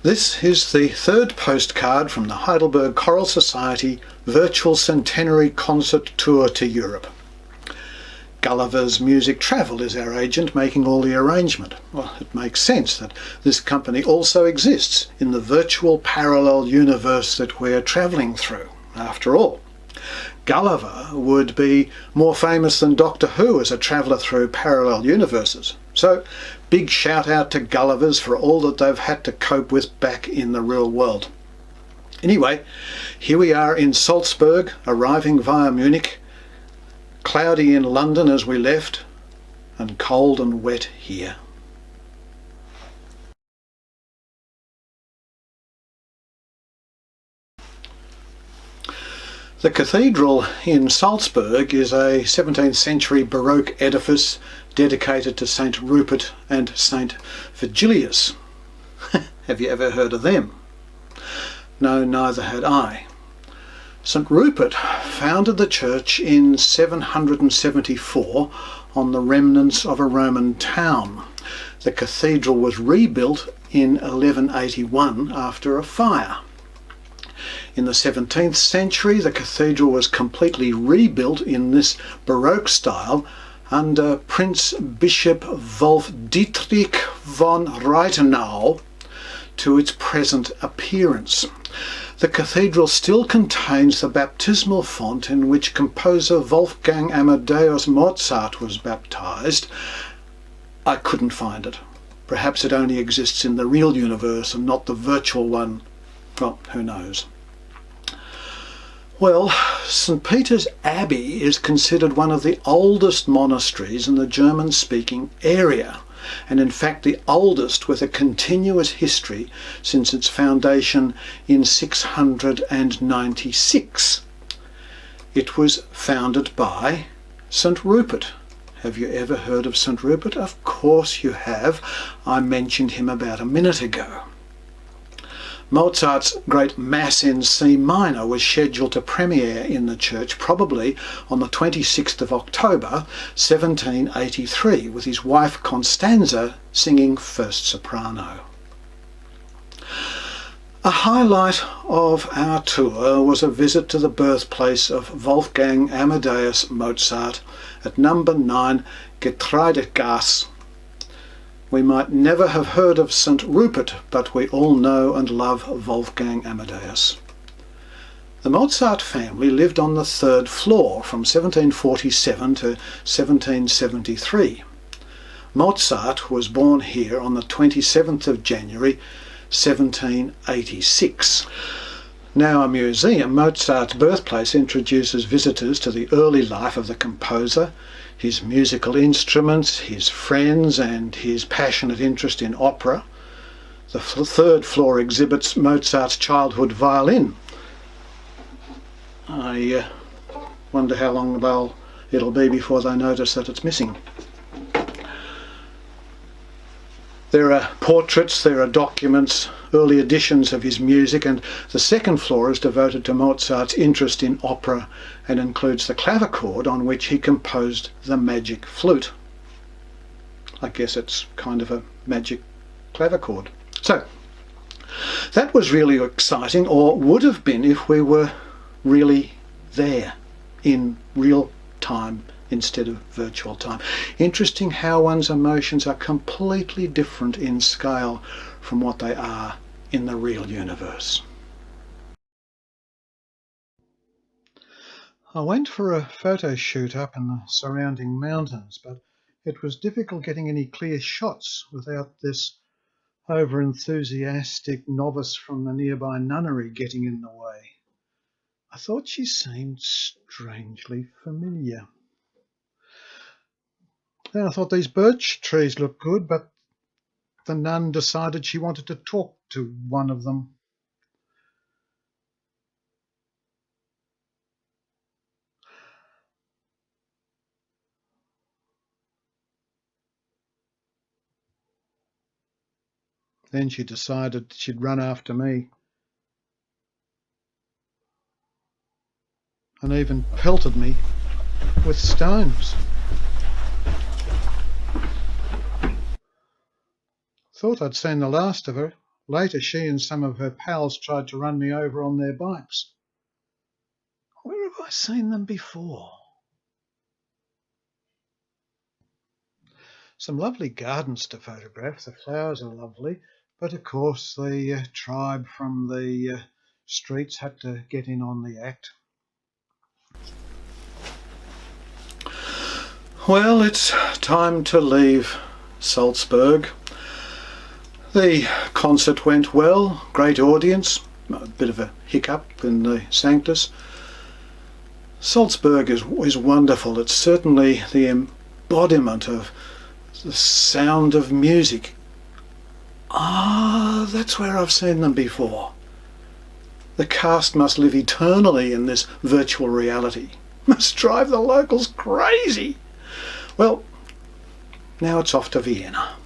This is the third postcard from the Heidelberg Choral Society Virtual Centenary Concert Tour to Europe. Gulliver's Music Travel is our agent making all the arrangement. Well, it makes sense that this company also exists in the virtual parallel universe that we're travelling through. After all, Gulliver would be more famous than Doctor Who as a traveller through parallel universes. So, big shout out to Gullivers for all that they've had to cope with back in the real world. Anyway, here we are in Salzburg, arriving via Munich, cloudy in London as we left, and cold and wet here. The cathedral in Salzburg is a 17th century Baroque edifice dedicated to St. Rupert and St. Virgilius. Have you ever heard of them? No, neither had I. St. Rupert founded the church in 774 on the remnants of a Roman town. The cathedral was rebuilt in 1181 after a fire. In the 17th century, the cathedral was completely rebuilt in this Baroque style under Prince Bishop Wolf Dietrich von Reithenau to its present appearance. The cathedral still contains the baptismal font in which composer Wolfgang Amadeus Mozart was baptized. I couldn't find it. Perhaps it only exists in the real universe and not the virtual one. Well, who knows? Well, St. Peters Abbey is considered one of the oldest monasteries in the German-speaking area, and in fact the oldest with a continuous history since its foundation in 696. It was founded by St. Rupert. Have you ever heard of St. Rupert? Of course you have. I mentioned him about a minute ago. Mozart's great Mass in C minor was scheduled to premiere in the church probably on the 26th of October 1783 with his wife Constanza singing first soprano. A highlight of our tour was a visit to the birthplace of Wolfgang Amadeus Mozart at number 9 Getreidegasse. We might never have heard of St. Rupert, but we all know and love Wolfgang Amadeus. The Mozart family lived on the third floor from 1747 to 1773. Mozart was born here on the 27th of January 1786. Now a museum, Mozart's Birthplace introduces visitors to the early life of the composer, his musical instruments, his friends, and his passionate interest in opera. The third floor exhibits Mozart's childhood violin. I wonder how long it'll be before they notice that it's missing. There are portraits, there are documents, early editions of his music, and the second floor is devoted to Mozart's interest in opera and includes the clavichord on which he composed the magic flute. I guess it's kind of a magic clavichord. So, that was really exciting, or would have been if we were really there in real time instead of virtual time. Interesting how one's emotions are completely different in scale from what they are in the real universe. I went for a photo shoot up in the surrounding mountains, but it was difficult getting any clear shots without this over-enthusiastic novice from the nearby nunnery getting in the way. I thought she seemed strangely familiar. Then I thought these birch trees looked good, but the nun decided she wanted to talk to one of them. Then she decided she'd run after me and even pelted me with stones. Thought I'd seen the last of her. Later, she and some of her pals tried to run me over on their bikes. Where have I seen them before? Some lovely gardens to photograph. The flowers are lovely, but of course the tribe from the streets had to get in on the act. Well, it's time to leave Salzburg. The concert went well, great audience, a bit of a hiccup in the Sanctus. Salzburg is wonderful. It's certainly the embodiment of the sound of music. Ah, that's where I've seen them before. The cast must live eternally in this virtual reality. Must drive the locals crazy. Well, now it's off to Vienna.